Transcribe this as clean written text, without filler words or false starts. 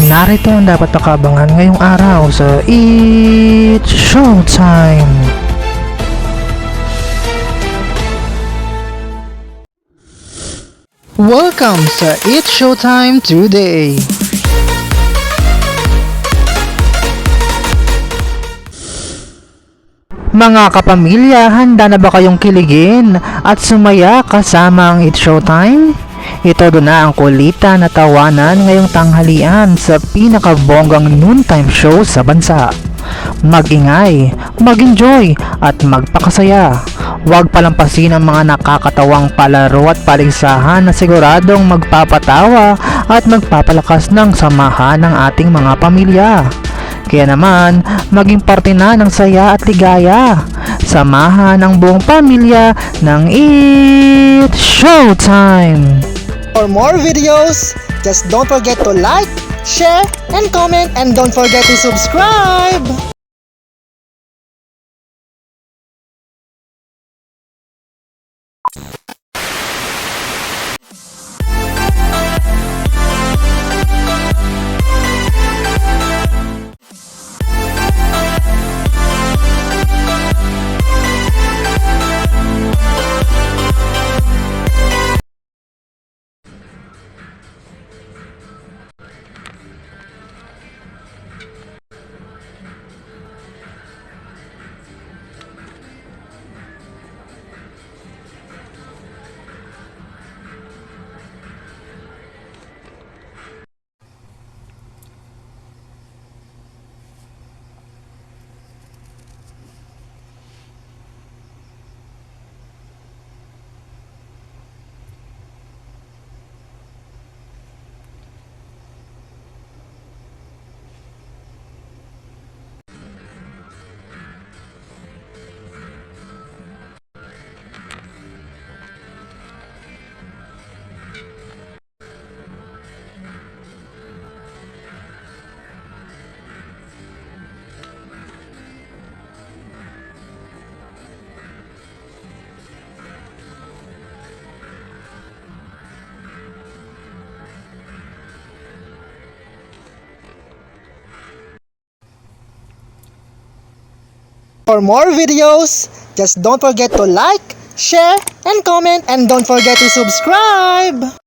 Narito ang dapat pakabangan ngayong araw sa It's Showtime! Welcome sa It's Showtime today! Mga kapamilya, handa na ba kayong kiligin at sumaya kasama ang It's Showtime? Ito na ang kulitan na tawanan ngayong tanghalian sa pinakabonggang noontime show sa bansa. Mag-ingay, mag-enjoy at magpakasaya. Huwag palampasin ang mga nakakatawang palaro at paligsahan na siguradong magpapatawa at magpapalakas ng samahan ng ating mga pamilya. Kaya naman, maging parte na ng saya at ligaya. Samahan ang buong pamilya ng It's Showtime! For more videos, just don't forget to like, share, and comment, and don't forget to subscribe! For more videos, just don't forget to like, share, and comment, and don't forget to subscribe!